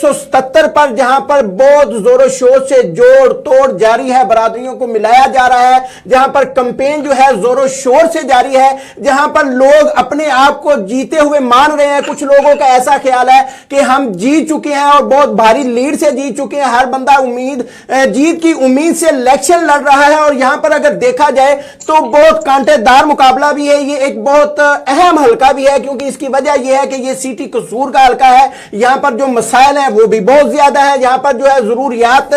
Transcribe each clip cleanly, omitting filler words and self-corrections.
177 پر جہاں پر بہت زور و شور سے جوڑ توڑ جاری ہے، برادریوں کو ملایا جا رہا ہے، جہاں پر کمپین جو ہے زور و شور سے جاری ہے، جہاں پر لوگ اپنے آپ کو جیتے ہوئے مان رہے ہیں۔ کچھ لوگوں کا ایسا خیال ہے کہ ہم جیت چکے ہیں اور بہت بھاری لیڈ سے جیت چکے ہیں، ہر بندہ جیت کی امید سے الیکشن لڑ رہا ہے، اور یہاں پر اگر دیکھا جائے تو بہت کانٹے دار مقابلہ بھی ہے۔ یہ ایک بہت اہم حلقہ بھی ہے، کیونکہ اس کی وجہ یہ ہے کہ یہ سٹی قصور کا حلقہ ہے، یہاں پر جو مسائل ہیں وہ بھی بہت زیادہ ہے، یہاں پر جو ہے ضروریات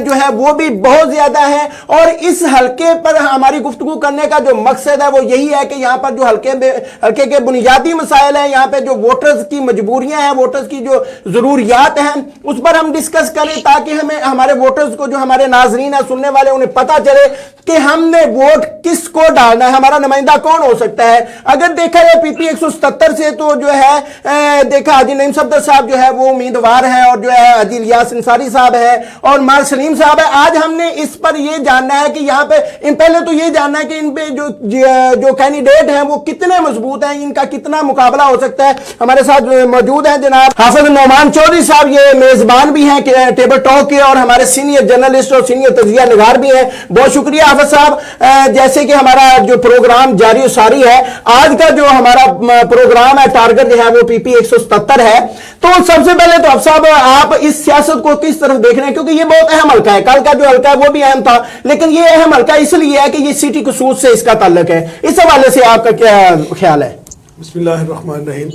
جو ہے وہ بھی بہت زیادہ ہے، اور اس حلقے پر ہماری گفتگو کرنے کا جو مقصد ہے وہ یہی ہے کہ یہاں پر جو حلقے کے بنیادی مسائل ہیں، یہاں پہ جو ووٹرز کی مجبوریاں ہیں، ووٹرز کی جو ضروریات ہیں، اس پر ہم ڈسکس کریں تاکہ ہمارے ووٹرز کو، جو ہمارے ناظرین ہیں، سننے والے، انہیں پتا چلے کہ ہم نے ووٹ کس کو ڈالنا ہے، ہمارا نمائندہ کون ہو سکتا ہے۔ اگر دیکھا جائے پی پی 177 سے تو جو ہے دیکھا حاجی نعیم صفدر صاحب جو ہے وہ امیدوار ہیں، اور جو ہے حاجی الیاس انصاری صاحب ہے اور مار سلیم صاحب ہے۔ آج ہم نے اس پر یہ جاننا ہے کہ یہاں پہ پہلے تو یہ جاننا ہے کہ ان پہ جو کینڈیڈیٹ ہیں وہ کتنے مضبوط ہیں، ان کا کتنا مقابلہ ہو سکتا ہے۔ ہمارے ساتھ موجود ہیں جناب حافظ نعمان چودھری صاحب، یہ میزبان بھی ہیں ٹیبل ٹاک کے اور ہمارے سینئر جرنلسٹ اور سینئر تجزیہ نگار بھی ہیں۔ بہت شکریہ حافظ صاحب۔ جیسے کہ ہمارا جو پروگرام جاری و ساری ہے، آج کا جو ہمارا پروگرام ہے، ٹارگٹ جو ہے وہ پی پی 177 ہے، تو سب سے پہلے تو حافظ صاحب آپ اس سیاست کو کس طرف دیکھ رہے ہیں؟ کیونکہ یہ بہت اہم حلقہ ہے، کل کا جو حلقہ ہے وہ بھی اہم تھا، لیکن یہ اہم حلقہ اس لیے ہے کہ یہ سٹی قصور سے اس کا تعلق ہے۔ اس حوالے سے آپ کا کیا خیال ہے؟ بسم اللہ الرحمن الرحیم۔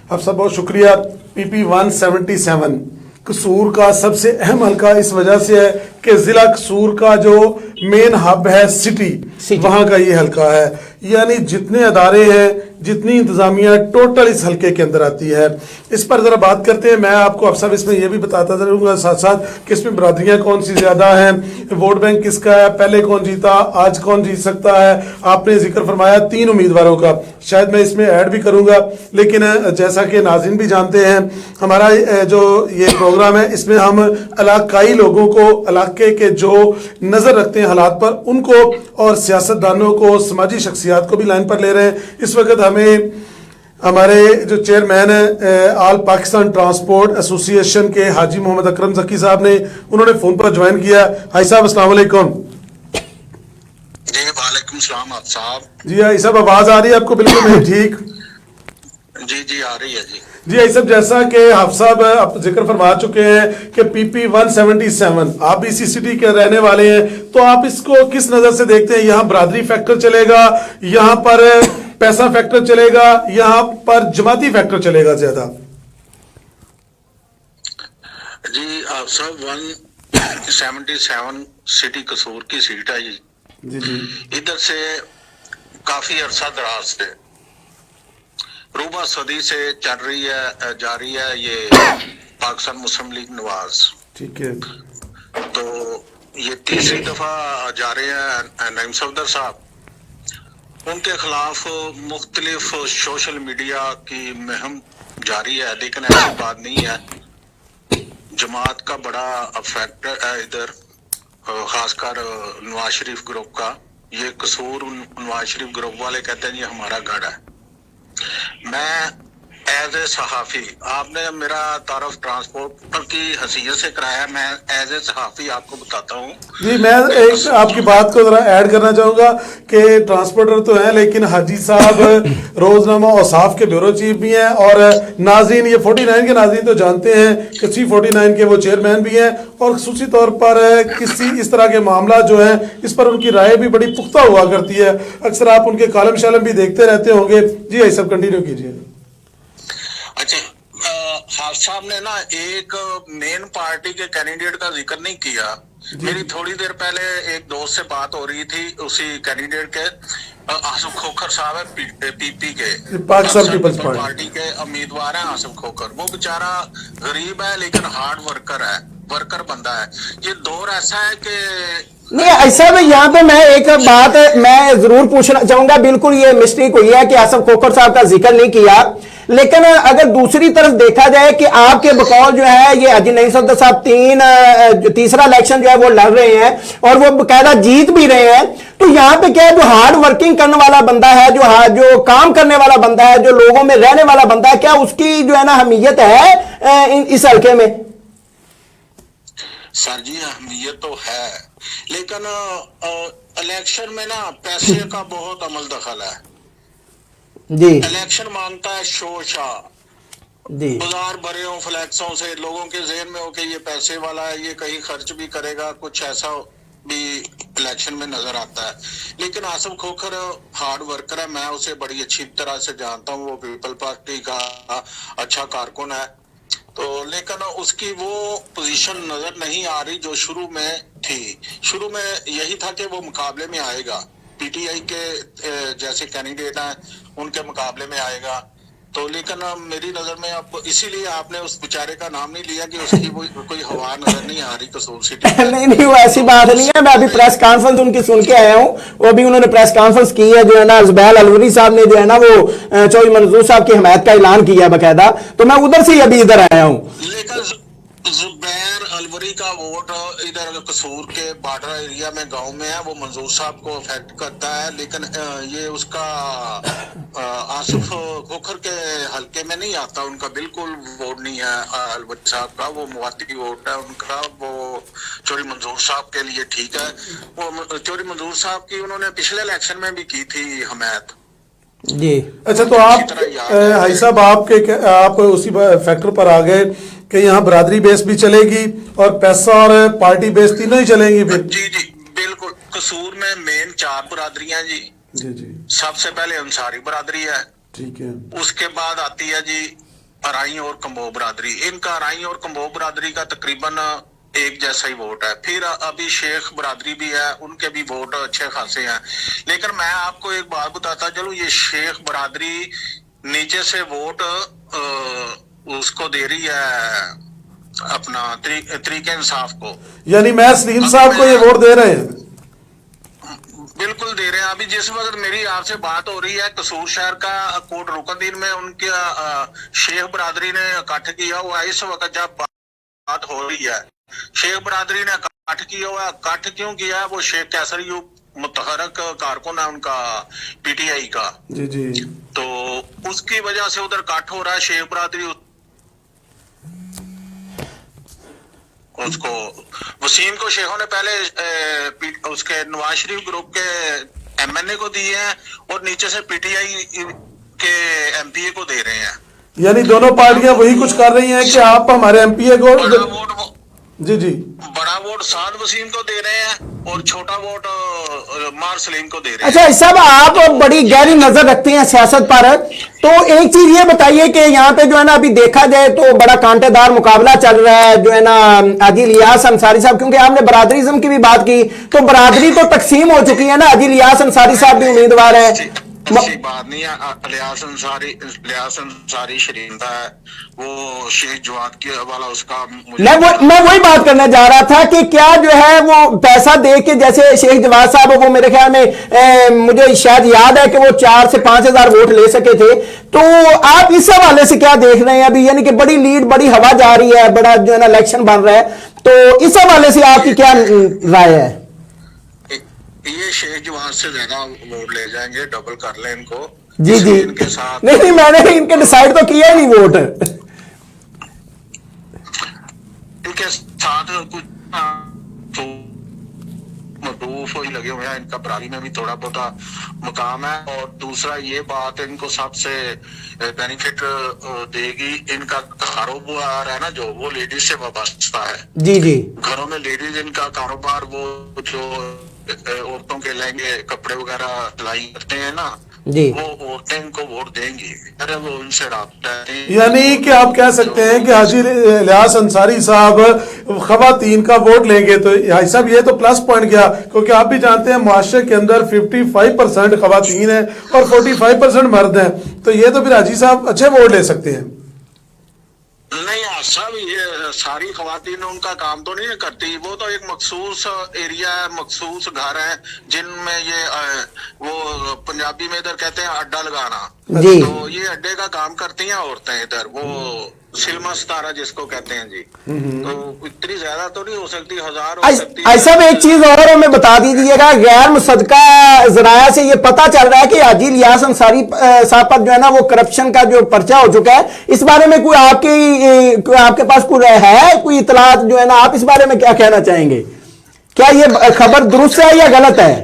آپ سب بہت شکریہ۔ پی پی 177 قصور کا سب سے اہم حلقہ اس وجہ سے ہے کہ ضلع قصور کا جو مین ہب ہے سٹی، وہاں کا یہ حلقہ ہے، یعنی جتنے ادارے ہیں، جتنی انتظامیہ ٹوٹل اس حلقے کے اندر آتی ہے۔ اس پر ذرا بات کرتے ہیں۔ میں آپ کو اب اس میں یہ بھی بتاتا رہوں گا ساتھ ساتھ کہ اس میں برادریاں کون سی زیادہ ہیں، ووٹ بینک کس کا ہے، پہلے کون جیتا، آج کون جیت سکتا ہے۔ آپ نے ذکر فرمایا 3 امیدواروں کا، شاید میں اس میں ایڈ بھی کروں گا، لیکن جیسا کہ ناظرین بھی جانتے ہیں، ہمارا جو یہ پروگرام ہے اس میں ہم علاقائی لوگوں کو، علاقے کے جو نظر رکھتے ہیں حالات پر، ان کو اور سیاستدانوں کو، سماجی شخصیات کو بھی لائن پر لے رہے ہیں۔ اس وقت ہمیں ہمارے جو چیئرمین ہیں آل پاکستان ٹرانسپورٹ ایسوسی ایشن کے حاجی محمد اکرم ذکی صاحب نے، انہوں نے فون پر جوائن کیا۔ حاجی صاحب السلام علیکم۔ جی وعلیکم السلام آپ صاحب۔ جی حاجی صاحب آواز آ رہی ہے آپ کو بالکل نہیں ٹھیک؟ جی آ رہی ہے جی۔ جی حاجی صاحب، جیسا کہ حافظ صاحب آپ ذکر فرما چکے ہیں کہ پی پی 177 آپ بھی اسی سٹی کے رہنے والے ہیں، تو آپ اس کو کس نظر سے دیکھتے ہیں؟ یہاں برادری فیکٹر چلے گا، یہاں پر پیسہ فیکٹر چلے گا، یہاں پر جماعتی فیکٹر چلے گا زیادہ؟ جی آپ صاحب 177 سٹی قصور کی سیٹ ہے جی ادھر سے کافی عرصہ دراز سے روبہ صدی سے چل رہی ہے، جاری ہے یہ پاکستان مسلم لیگ نواز۔ ٹھیک ہے۔ تو یہ تیسری دفعہ جا رہے ہیں نعیم صفدر صاحب، ان کے خلاف مختلف سوشل میڈیا کی مہم جاری ہے، لیکن ایسی بات نہیں ہے۔ جماعت کا بڑا فیکٹر ہے ادھر، خاص کر نواز شریف گروپ کا۔ یہ قصور نواز شریف گروپ والے کہتے ہیں یہ ہمارا گڑھ ہے۔ میں ایز اے صحافی، آپ نے میرا تعارف ٹرانسپورٹر کی حیثیت سے کرایا، میں ایز اے صحافی آپ کو بتاتا ہوں۔ جی میں ایک آپ کی بات کو ذرا ایڈ کرنا چاہوں گا کہ ٹرانسپورٹر تو ہیں، لیکن حاجی صاحب روزنامہ اوصاف کے بیورو چیف بھی ہیں، اور ناظرین یہ 49 کے ناظرین تو جانتے ہیں کہ C49 کے وہ چیئرمین بھی ہیں، اور خصوصی طور پر کسی اس طرح کے معاملات جو ہیں اس پر ان کی رائے بھی بڑی پختہ ہوا کرتی ہے۔ اکثر آپ ان کے کالم شالم بھی دیکھتے رہتے ہوں گے۔ جی یہ سب کنٹینیو کیجیے۔ اچھا، حافظ صاحب نے نا ایک مین پارٹی کے کینڈیڈیٹ کا ذکر نہیں کیا۔ میری تھوڑی دیر پہلے ایک دوست سے بات ہو رہی تھی اسی کینڈیڈیٹ کے، آصف کھوکھر صاحب ہے پی پی کے، پاکستان پیپلز پارٹی کے امیدوار ہیں آصف کھوکھر۔ وہ بیچارہ غریب ہے لیکن ہارڈ ورکر ہے، ورکر بندہ ہے۔ یہ دور ایسا ہے کہ نہیں ایسا بھی، یہاں پہ میں ایک بات میں ضرور پوچھنا چاہوں گا، بالکل یہ مسٹیک ہوئی ہے کہ آصف کھوکھر صاحب کا ذکر نہیں کیا، لیکن اگر دوسری طرف دیکھا جائے کہ آپ کے بقول جو ہے یہ حاجی نعیم صفدر صاحب تیسرا الیکشن جو ہے وہ لڑ رہے ہیں اور وہ باقاعدہ جیت بھی رہے ہیں، تو یہاں پہ کیا ہے، جو ہارڈ ورکنگ کرنے والا بندہ ہے، جو کام کرنے والا بندہ ہے، جو لوگوں میں رہنے والا بندہ ہے، کیا اس کی جو ہے نا اہمیت ہے اس حلقے میں؟ सर जी अहमियत तो है, लेकिन इलेक्शन में ना पैसे का बहुत अमल दखल है। जी इलेक्शन मांगता है शोशा, जी बाजार भरे हो फ्लैक्सों से, लोगों के जहन में हो कि ये पैसे वाला है, ये कहीं खर्च भी करेगा, कुछ ऐसा भी इलेक्शन में नजर आता है। लेकिन आसिफ खोखर हार्ड वर्कर है, मैं उसे बड़ी अच्छी तरह से जानता हूँ, वो पीपल पार्टी का अच्छा कारकुन है, तो लेकिन उसकी वो पोजीशन नजर नहीं आ रही जो शुरू में थी। शुरू में यही था कि वो मुकाबले में आएगा, पीटीआई के जैसे कैंडिडेट हैं उनके मुकाबले में आएगा, तो लेकिन मेरी नजर में अब इसीलिए आपने उस बेचारे का नाम नहीं लिया कि उसकी वो कोई हवा नजर नहीं आ रही कसूर सिटी में। नहीं नहीं, वो ऐसी बात नहीं है। मैं अभी प्रेस कॉन्फ्रेंस उनकी सुन के आया हूँ, वो अभी उन्होंने प्रेस कॉन्फ्रेंस की है, जो है ना जुबैर अलवरी साहब ने जो है ना वो चौधरी मंजूर साहब की हमायत का ऐलान किया है बकायदा, तो मैं उधर से ही अभी इधर आया हूँ। लेकिन जुबैर अलवरी का वोट इधर कसूर के बॉर्डर एरिया में गांव में है, वो मंजूर साहब को अफेक्ट करता है, लेकिन ये उसका आसिफ खोखर के हलके में नहीं आता, उनका बिल्कुल वोट नहीं है अलवरी साहब का, वो मुवाती वोट है उनका, वो चौधरी मंजूर साहब के लिए ठीक है। वो चौधरी मंजूर साहब की उन्होंने पिछले इलेक्शन में भी की थी हमायत जी। अच्छा, तो आप हाई साहब आप उसी फैक्टर पर आ गए कि यहाँ बरादरी बेस भी चलेगी और पैसा और पार्टी बेस तीनों ही चलेंगी फिर? जी जी बिल्कुल। कसूर में मेन 4 बरादरियां जी। जी जी। सबसे पहले अंसारी बरादरी है, ठीक है। उसके बाद आती है जी अराई और कंबो बरादरी। इनका अराई और कंबो बरादरी का तकरीबन एक जैसा ही वोट है। फिर अभी शेख बरादरी भी है, उनके भी वोट अच्छे खासे हैं। लेकिन मैं आपको एक बात बताता चलूं, ये शेख बरादरी नीचे से वोट उसको दे रही है अपना तरीके इंसाफ को, यानी मैं सलीम साहब को ये वोट दे रहे हैं? बिल्कुल दे रहे हैं। अभी जिस वक्त मेरी आपसे बात हो रही है, कसूर शहर का कोट रुकनदीन में उनके शेख बरादरी ने इकट्ठ किया हुआ है। इस वक्त जब बात हो रही है, शेख बरादरी ने इकट्ठ किया हुआ है। इकट्ठ क्यों किया है? वो शेख कैसर यूब मुतहरक कारकुन है उनका पीटीआई का, जी जी, तो उसकी वजह से उधर इकट्ठ हो रहा है। शेख बरादरी उसको वसीम को शेखों ने पहले उसके नवाज शरीफ ग्रुप के एमएनए को दिए हैं और नीचे से पीटीआई के एमपीए को दे रहे हैं। यानी दोनों पार्टियां वही कुछ कर रही हैं कि आप हमारे एमपीए को बड़ा वोट जी जी, बड़ा वोट साद वसीम को दे रहे हैं और छोटा वोट मार सलीम को दे रहे हैं। अच्छा साहब, आप बड़ी गहरी नजर रखते हैं सियासत पर, तो एक चीज ये बताइए कि यहाँ पे जो है ना अभी देखा जाए तो बड़ा कांटेदार मुकाबला चल रहा है, जो है ना हाजी इलियास अंसारी साहब, क्योंकि आपने बरादरीज़म की भी बात की, तो बरादरी तो तकसीम हो चुकी है ना, हाजी इलियास अंसारी साहब भी उम्मीदवार है। ऐसी बात नहीं है। इलियास अंसारी शरींदा है, वो शेख जवाद के वाला उसका मैं वही बात करने जा रहा था कि क्या जो है वो पैसा दे के, जैसे शेख जवाद साहब वो मेरे ख्याल में मुझे शायद याद है कि वो 4 से 5 हजार वोट ले सके थे, तो आप इस हवाले से क्या देख रहे हैं अभी? यानी कि बड़ी लीड, बड़ी हवा जा रही है, बड़ा जो है ना इलेक्शन बन रहा है, तो इस हवाले से आपकी क्या राय है? ये शेख जवान से ज्यादा वोट ले जाएंगे, डबल कर ले इनको। जी जी, इनके साथ नहीं मैंने इनके डिसाइड तो किया ही नहीं वोट। इनके साथ कुछ मरूफ ही लगे हुए हैं, इनका बरारी में भी थोड़ा बहुत मुकाम है। और दूसरा ये बात इनको सबसे बेनिफिट देगी, इनका कारोबार है ना जो, वो लेडीज से वाबस्ता है। जी जी, घरों में लेडीज, इनका कारोबार वो जो औरतों के लहंगे कपड़े वगैरह सिलाई करते हैं ना जी, वो औरतें इनको वोट देंगी। अरे वो उनसे राब्ता है। यानी कि आप कह सकते हैं कि हाजी इलियास अंसारी साहब खवातीन का वोट लेंगे, तो हाजी साहब ये तो प्लस पॉइंट गया, क्योंकि आप भी जानते हैं मुआशरे के अंदर 55% खवातीन है और 45% मर्द हैं, तो ये तो फिर हाजी साहब अच्छे वोट ले सकते हैं। नहीं सब ये सारी खवातीन उनका काम तो नहीं करती, वो तो एक मखसूस एरिया है, मखसूस घर है जिनमें ये वो पंजाबी में इधर कहते हैं अड्डा लगाना, जी, तो ये अड्डे का काम करती हैं औरतें इधर। वो सिल्मा सतारा जिसको कहते हैं जी, तो इतनी ज्यादा तो नहीं हो सकती, 1000 हो सकती है। ऐसा में एक चीज और हमें बता दीजिएगा, गैर मुसद्दका जराया से ये पता चल रहा है कि हाजी इलियास अंसारी साहब पर जो है ना वो करप्शन का जो पर्चा हो चुका है, इस बारे में कोई आपके पास कोई है कोई इतलात जो है ना, आप इस बारे में क्या कहना चाहेंगे? क्या ये खबर दुरुस्त है या गलत है?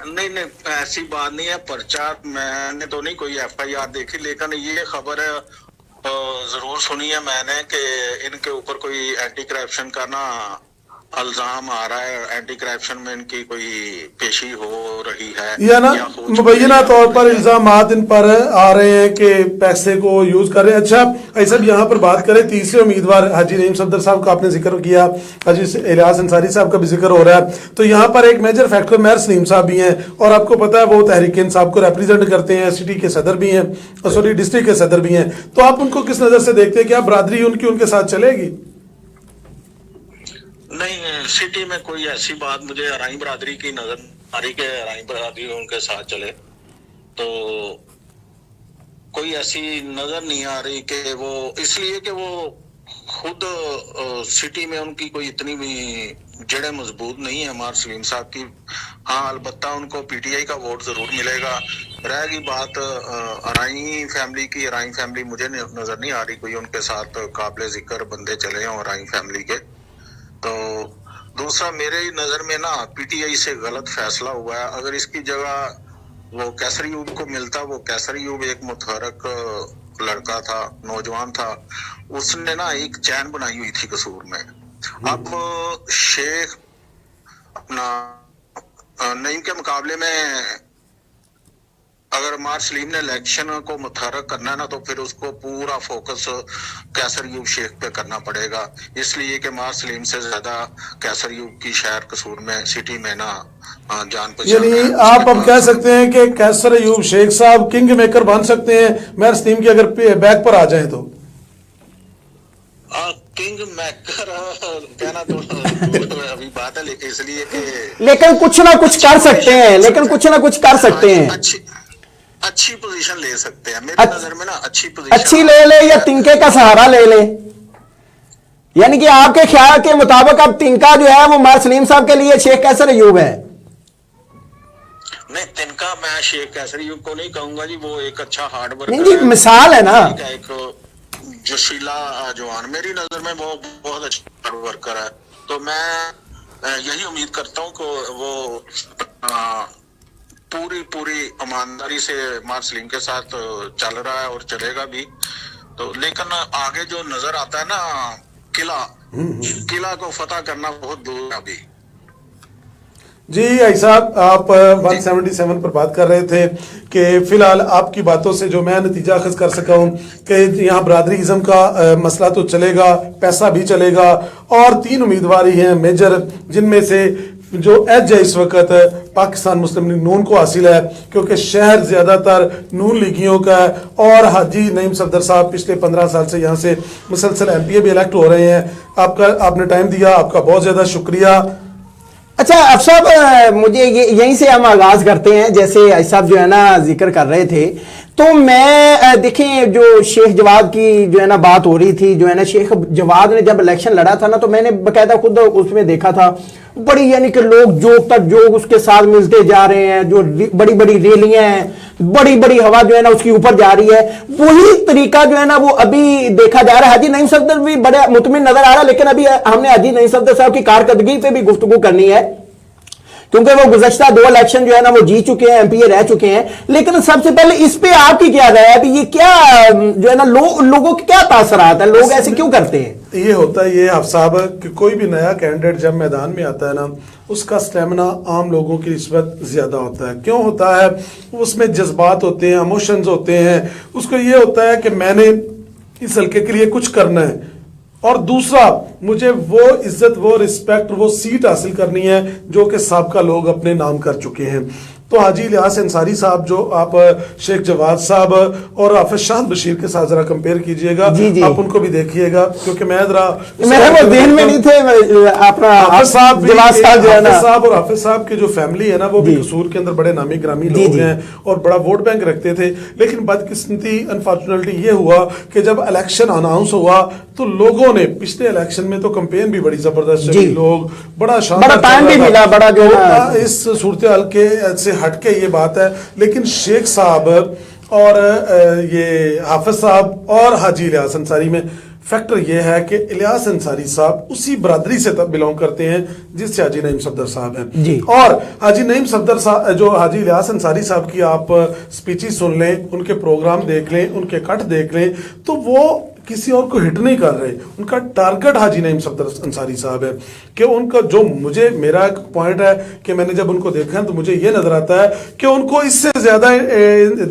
नहीं नहीं, ऐसी बात नहीं है। पर्चा मैंने तो नहीं कोई FIR देखी, लेकिन ये खबर जरूर सुनी है मैंने कि इनके ऊपर कोई एंटी करप्शन का ना इल्जाम आ रहा है, एंटी करप्शन में इनकी कोई पेशी हो रही है, या ना मुबैना तौर पर इल्जामात इन पर आ रहे हैं कि पैसे को यूज कर रहे हैं। अच्छा ऐसा भी यहाँ पर बात करें, तीसरे उम्मीदवार हाजी नईम सफदर साहब का आपने जिक्र किया, हाजी इलियास अंसारी साहब का भी जिक्र हो रहा है, तो यहाँ पर एक मेजर फैक्टर मेयर सलीम साहब भी हैं, और आपको पता है वो तहरीक इंसाफ को रिप्रेजेंट करते हैं, सिटी के सदर भी हैं, सॉरी डिस्ट्रिक्ट के सदर भी हैं, तो आप उनको किस नजर से देखते हैं? क्या बरादरी उनकी उनके साथ चलेगी? नहीं, सिटी में कोई ऐसी बात मुझे अराई बरादरी की नजर आ रही कि अराई बरादरी उनके साथ चले, तो कोई ऐसी नजर नहीं आ रही कि वो, इसलिए कि वो खुद सिटी में उनकी कोई इतनी भी जड़ें मजबूत नहीं है मार सलीम साहब की। हाँ, अलबत्ता उनको PTI का वोट जरूर मिलेगा। रहेगी बात अराई फैमिली की, अराई फैमिली मुझे नजर नहीं आ रही कोई उनके साथ काबिल जिक्र बंदे चले हों अराई फैमिली के। तो दूसरा, मेरे नजर में ना PTI से गलत फैसला हुआ है। अगर इसकी जगह वो कैसर यूब को मिलता, वो कैसर यूब एक मुतहरक लड़का था, नौजवान था, उसने ना एक चैन बनाई हुई थी कसूर में। अब शेख अपना नईम के मुकाबले में अगर मार सलीम ने इलेक्शन को मुतहरक करना है ना, तो फिर उसको पूरा फोकस कैसर यूब शेख पे करना पड़ेगा, इसलिए कि मार सलीम से ज्यादा कैसर यूब की शहर कसूर में, सिटी में ना जान पहचान। यानी आप अब कह सकते हैं कि कैसर यूब शेख साहब किंग मेकर बन सकते हैं मेयर सलीम की अगर बैक पर आ जाए तो? किंग मेकर कहना तो अभी बात है, लेकिन इसलिए कि लेकिन कुछ ना कुछ कर सकते हैं, लेकिन कुछ ना कुछ कर सकते हैं, अच्छी पोजीशन ले सकते हैं। मेरी नजर में ना अच्छी पोजीशन अच्छी ले ले या तिनके का सहारा ले ले, यानी कि आपके ख्याल के मुताबिक अब तिनका जो है वो मार सलीम साहब के लिए शेख कैसर अयूब है? नहीं, तिनका मैं शेख कैसर अयूब को नहीं कहूंगा जी, वो एक अच्छा हार्ड वर्कर नहीं जी, मिसाल है ना, एक जोशीला जवान, मेरी नजर में वो बहुत अच्छा हार्ड वर्कर है। तो मैं यही उम्मीद करता हूँ कि वो पूरी ईमानदारी से मार सलीम के साथ चल रहा है और चलेगा भी। तो लेकिन आगे जो नजर आता है ना, किला को फतह करना बहुत दूर है अभी। जी ऐसा आप 177 पर बात कर रहे थे कि फिलहाल आपकी बातों से जो मैं नतीजा अखज़ कर सका हूँ कि यहाँ बरादरीज़म का मसला तो चलेगा, पैसा भी चलेगा, और 3 उम्मीदवार ही हैं मेजर, जिनमें से जो एज है इस वक्त पाकिस्तान मुस्लिम लीग नून को हासिल है, क्योंकि शहर ज़्यादातर नून लीगियों का है, और हाजी नईम सफदर साहब पिछले 15 साल से यहाँ से मुसलसल MPA भी इलेक्ट हो रहे हैं। आपने टाइम दिया, आपका बहुत ज़्यादा शुक्रिया। अच्छा अफसर, मुझे यहीं से हम आगाज करते हैं, जैसे ऐसा जो है ना जिक्र कर रहे थे, तो मैं देखें जो शेख जवाद की जो है ना बात हो रही थी, जो है ना शेख जवाद ने जब इलेक्शन लड़ा था ना, तो मैंने बकायदा खुद उसमें देखा था, बड़ी यानी कि लोग जोग तर जोग उसके साथ मिलते जा रहे हैं, जो बड़ी बड़ी रैलियां हैं, बड़ी बड़ी हवा जो है ना उसकी ऊपर जा रही है, वही तरीका जो है ना वो अभी देखा जा रहा है। हाजी नईम सफदर भी बड़े मुतमिन नजर आ रहा है, लेकिन अभी हमने हाजी नईम सफदर साहब की कारकर्दगी पे भी गुफ्तगू करनी है, क्योंकि वो गुज़श्ता 2 इलेक्शन जो है ना वो जीत चुके हैं, MPA रह चुके हैं। लेकिन सबसे पहले इस पे आपकी क्या राय है? ये क्या जो है ना लोगों के क्या तासरात है, लोग ऐसे क्यों करते हैं? ये होता है ये साहब कि कोई भी नया कैंडिडेट जब मैदान में आता है ना, उसका स्टेमिना आम लोगों की निस्बत ज्यादा होता है। क्यों होता है? उसमें जज्बात होते हैं, इमोशंस होते हैं, उसको ये होता है कि मैंने इस हल्के के लिए कुछ करना है, और दूसरा मुझे वो इज्जत, वो रिस्पेक्ट, वो सीट हासिल करनी है जो कि साबका लोग अपने नाम कर चुके हैं। تو حاجی الیاس انصاری صاحب جو آپ شیخ جواد صاحب اور حافظ شاہد بشیر کے ساتھ ذرا کمپیئر کیجئے گا, جی آپ ان کو بھی دیکھیے گا, کیونکہ میں ذرا میرے وہ ذہن میں نہیں تھے. اپنا حافظ صاحب جواد صاحب جو ہے نا, حافظ صاحب اور حافظ صاحب کی جو فیملی ہے نا وہ بھی قصور کے اندر بڑے نامی گرامی لوگ ہیں اور بڑا ووٹ بینک رکھتے تھے. لیکن بدقسمتی انفارچونیٹلی یہ ہوا کہ جب الیکشن اناؤنس ہوا تو لوگوں نے پچھلے الیکشن میں تو کمپین بھی بڑی زبردست چلی, لوگ بڑا شاندار ٹائم بھی ملا, بڑا جو اس صورتحال کے سے ہٹ کے یہ بات ہے. لیکن شیخ صاحب اور یہ حافظ صاحب اور حاجی الیاس انصاری میں فیکٹر یہ ہے کہ الیاس انصاری صاحب اسی برادری سے بلونگ کرتے ہیں جس سے حاجی نعیم صفدر صاحب ہیں. اور حاجی نعیم صفدر صاحب جو حاجی الیاس انصاری صاحب کی آپ سپیچز سن لیں, ان کے پروگرام دیکھ لیں, ان کے کٹ دیکھ لیں, تو وہ کسی اور کو ہٹ نہیں کر رہے. ان کا ٹارگٹ حاجی نعیم صفدر انصاری صاحب ہے کہ ان کا جو میرا پوائنٹ ہے کہ میں نے جب ان کو دیکھا تو مجھے یہ نظر آتا ہے کہ ان کو اس سے زیادہ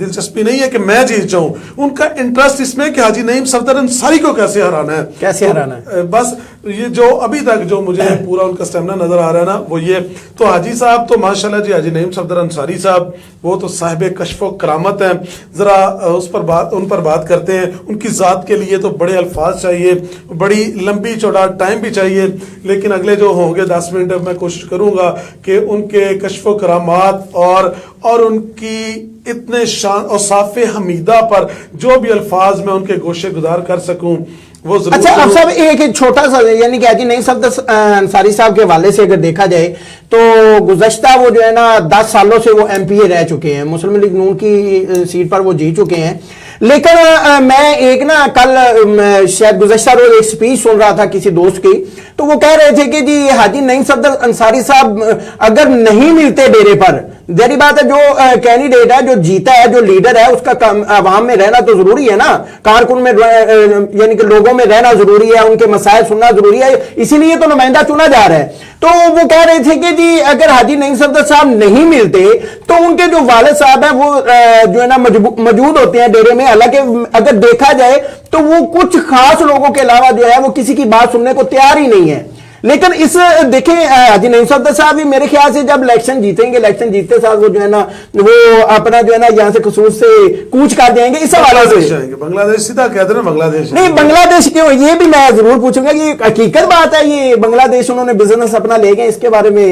دلچسپی نہیں ہے کہ میں جیت جاؤں. ان کا انٹرسٹ اس میں کہ حاجی نعیم صفدر انصاری کو کیسے ہرانا ہے, کیسے ہرانا ہے. بس یہ جو ابھی تک جو مجھے پورا ان کا سٹیمنا نظر آ رہا ہے نا وہ یہ. تو حاجی صاحب تو ماشاءاللہ جی, حاجی نعیم صفدر انصاری صاحب وہ تو صاحب کشف و کرامت ہیں. ذرا ان پر بات کرتے ہیں. ان کی ذات کے لیے تو بڑے الفاظ چاہیے, بڑی لمبی چوڑا ٹائم بھی چاہیے, لیکن اگلے جو ہوں گے 10 منٹ میں کوشش کروں گا کہ ان کے کشف و کرامات اور ان کی اتنے شان اور صاف حمیدہ پر جو بھی الفاظ میں ان کے گوشے گزار کر سکوں وہ ضرور. اچھا اب صاحب ایک چھوٹا سا, یعنی کہ حاجی نعیم صفدر انصاری صاحب کے حوالے سے اگر دیکھا جائے تو گزشتہ وہ جو ہے نا 10 سالوں سے وہ ایم پی اے رہ چکے ہیں, مسلم لیگ نون کی سیٹ پر وہ جیت چکے ہیں. لیکن میں ایک نا کل شاید گزشتہ روز ایک سپیچ سن رہا تھا کسی دوست کی, تو وہ کہہ رہے تھے کہ جی حاجی نعیم صفدر انصاری صاحب اگر نہیں ملتے ڈیرے پر, ظاہری بات ہے جو کینڈیڈیٹ ہے جو جیتا ہے جو لیڈر ہے اس کا عوام میں رہنا تو ضروری ہے نا, کارکن میں یعنی کہ لوگوں میں رہنا ضروری ہے, ان کے مسائل سننا ضروری ہے, اسی لیے تو نمائندہ چنا جا رہا ہے. تو وہ کہہ رہے تھے کہ جی اگر حاجی نعیم صفدر صاحب نہیں ملتے تو ان کے جو والد صاحب ہیں وہ جو ہے نا موجود ہوتے ہیں ڈیرے میں. حالانکہ اگر دیکھا جائے تو وہ کچھ خاص لوگوں کے علاوہ جو ہے وہ کسی کی بات سننے کو تیار ہی نہیں ہے. لیکن اس دیکھیں حاجی نعیم صفدر صاحب بھی میرے خیال سے جب الیکشن جیتیں گے, الیکشن جیتتے ساتھ وہ جو ہے نا وہ اپنا جو ہے نا یہاں سے قصور سے کوچ کر جائیں گے. اس حوالے سے بنگلہ دیش سیدھا کہتے ہیں بنگلہ دیش نہیں, بنگلہ دیش کیوں, یہ بھی میں ضرور پوچھوں گا, یہ حقیقت بات ہے یہ بنگلہ دیش انہوں نے بزنس اپنا لے گئے, اس کے بارے میں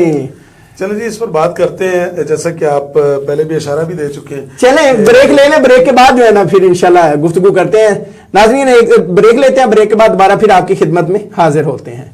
چلیں جی اس پر بات کرتے ہیں, جیسا کہ آپ پہلے بھی اشارہ بھی دے چکے ہیں. چلیں بریک لے لیں, بریک کے بعد جو ہے نا پھر انشاءاللہ گفتگو کرتے ہیں. ناظرین ایک بریک لیتے ہیں, بریک کے بعد دوبارہ پھر آپ کی خدمت میں حاضر ہوتے ہیں.